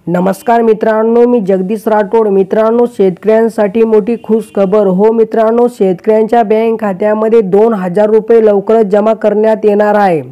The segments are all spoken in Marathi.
नमस्कार मित्रांनो, मी जगदीश राठोड। मित्रांनो, शेतकऱ्यांसाठी मोठी खुशखबर। हो मित्रांनो, शेतकऱ्यांच्या बँक खात्यामध्ये 2000 रुपये लवकरच जमा करण्यात येणार आहे।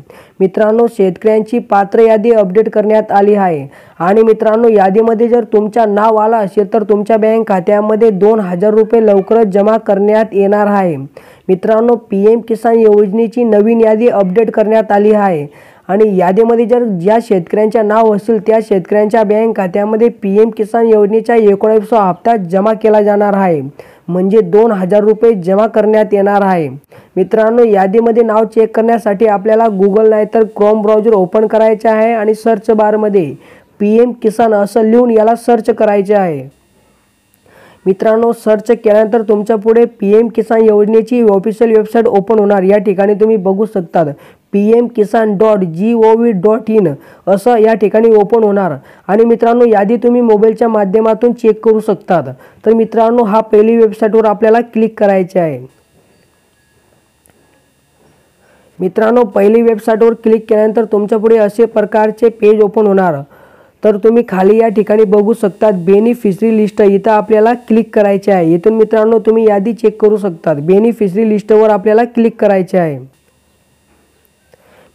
मित्रांनो, शेतकऱ्यांची पात्र यादी अपडेट करण्यात आली आहे आणि मित्रांनो, यादीमध्ये जर तुमचं नाव आलं असेल तर तुमच्या बँक खात्यामध्ये 2000 रुपये लवकरच जमा करण्यात येणार आहे। मित्रांनो, पीएम किसान योजनेची नवीन यादी अपडेट करण्यात आली आहे आणि यादीमध्ये जर ज्या शेतकऱ्यांचे नाव असेल त्या शेतकऱ्यांच्या बँक खात्यामध्ये पीएम किसान योजनेचा 19वा हप्ता जमा केला जाणार आहे, म्हणजे 2000 रुपये जमा करण्यात येणार आहे। मित्रांनो, यादीमध्ये नाव चेक करण्यासाठी आपल्याला गूगल नाहीतर क्रोम ब्राउझर ओपन करायचे आहे आणि सर्च बारमध्ये पीएम किसान असं लिहून याला सर्च करायचे आहे। मित्रांनो, सर्च केल्यानंतर तुमच्या पुढे पीएम किसान योजनेची ऑफिशियल वेबसाईट ओपन होणार। या ठिकाणी तुम्ही बघू शकतात pmkisan.gov.in असं या ठिकाणी ओपन होणार आणि मित्रांनो, यादी तुम्ही मोबाईलच्या माध्यमातून चेक करू शकतात। तर मित्रांनो, हा पहिली वेबसाईटवर आपल्याला क्लिक करायचे आहे। मित्रांनो, पहिली वेबसाईटवर क्लिक केल्यानंतर तुमच्या पुढे असे प्रकारचे पेज ओपन होणार। तर तुम्ही खाली या ठिकाणी बघू शकतात बेनिफिशरी लिस्ट, इथं आपल्याला क्लिक करायचे आहे। इथून मित्रांनो तुम्ही यादी चेक करू शकतात। बेनिफिशरी लिस्टवर आपल्याला क्लिक करायचे आहे।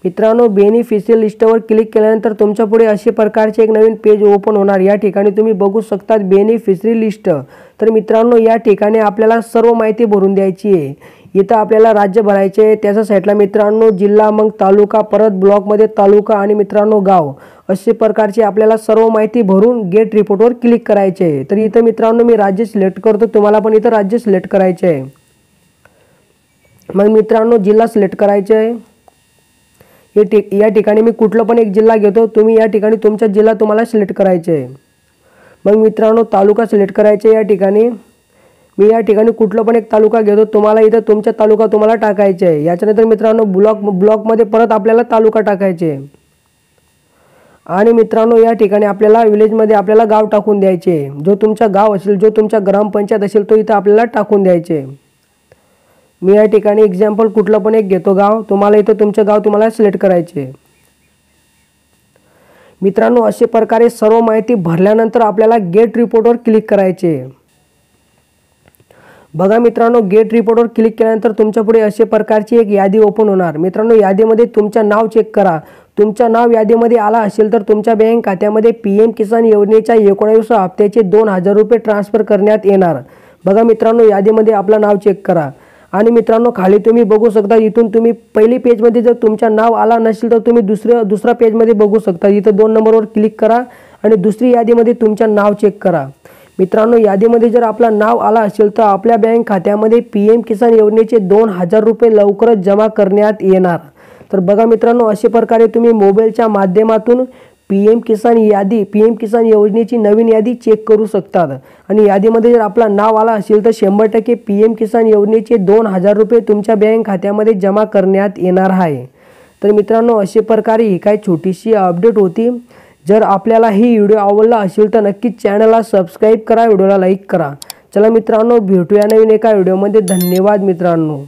मित्रांनो, बेनिफिशरी लिस्टवर क्लिक केल्यानंतर तुमच्या पुढे असे प्रकारचे एक नवीन पेज ओपन होणार। या ठिकाणी तुम्ही बघू शकतात बेनिफिशरी लिस्ट। तर मित्रांनो, या ठिकाणी आपल्याला सर्व माहिती भरून द्यायची आहे। इथं आपल्याला राज्य भरायचे आहे, त्याच्या साईडला मित्रांनो जिल्हा, मग तालुका, परत ब्लॉकमध्ये तालुका आणि मित्रांनो गाव, असे प्रकारचे आपल्याला सर्व माहिती भरून गेट रिपोर्टवर क्लिक करायचे आहे। तर इथं मित्रांनो मी राज्य सिलेक्ट करतो, तुम्हाला पण इथं राज्य सिलेक्ट करायचे आहे। मग मित्रांनो जिल्हा सिलेक्ट करायचे आहे। या ठिकाणी मी कुठला पण एक जिल्हा घेतो, तुम्ही या ठिकाणी तुमचा जिल्हा तुम्हाला सिलेक्ट करायचे आहे। मग मित्रांनो तालुका सिलेक्ट करायचे। या ठिकाणी मी या ठिकाणी कुठला पण एक तालुका घेतो, तुम्हाला इथं तुमचा तालुका तुम्हाला टाकायचे आहे। याच्यानंतर मित्रांनो ब्लॉकमध्ये परत आपल्याला तालुका टाकायचे आहे आणि मित्रांनो या ठिकाणी आपल्याला विलेजमध्ये आपल्याला गाव टाकून द्यायचे आहे। जो तुमचा गाव असेल, जो तुमचा ग्रामपंचायत असेल तो इथं आपल्याला टाकून द्यायचे आहे। मी या ठिकाणी एक्झाम्पल कुठला पण एक घेतो गाव, तुम्हाला इथं तुमचं गाव तुम्हाला सिलेक्ट करायचे आहे। मित्रांनो, अशा प्रकारे सर्व माहिती भरल्यानंतर आपल्याला गेट रिपोर्टवर क्लिक करायचे आहे। बघा मित्रांनो, गेट रिपोर्टवर क्लिक केल्यानंतर तुमच्या पुढे अशा प्रकारची एक यादी ओपन होणार। मित्रांनो, यादीमध्ये तुमचं नाव चेक करा। तुमचं नाव यादीमध्ये आला असेल तर तुमच्या बँक खात्यामध्ये पीएम किसान योजनेच्या 19व्या हप्त्याचे 2000 रुपये ट्रान्सफर करण्यात येणार। बघा मित्रांनो, यादीमध्ये आपलं नाव चेक करा आणि मित्रांनो खाली तुम्ही बघू शकता, इथून तुम्ही पहिली पेजमध्ये जर तुमचं नाव आला नसेल तर तुम्ही दुसऱ्या पेजमध्ये बघू शकता। इथं 2 नंबरवर क्लिक करा आणि दुसरी यादीमध्ये तुमचं नाव चेक करा। मित्रांनो, यादीमध्ये जर आपलं नाव आला असेल तर आपल्या बँक खात्यामध्ये पीएम किसान योजनेचे 2000 रुपये लवकरच जमा करण्यात येणार। तर बघा मित्रांनो, अशा प्रकारे तुम्ही मोबाईलच्या माध्यमातून पीएम किसान योजनेची नवीन यादी चेक करू शकतात आणि यादीमध्ये जर आपलं नाव आलं असेल तर 100% पीएम किसान योजनेचे 2000 रुपये तुमच्या बँक खात्यामध्ये जमा करण्यात येणार आहे। तर मित्रांनो, अशा प्रकारे ही काही छोटीशी अपडेट होती। जर आपल्याला ही व्हिडिओ आवडला असेल तर नक्कीच चॅनलला सबस्क्राईब करा, व्हिडिओला लाईक करा। चला मित्रांनो, भेटूया नवीन एका व्हिडिओमध्ये। धन्यवाद मित्रांनो।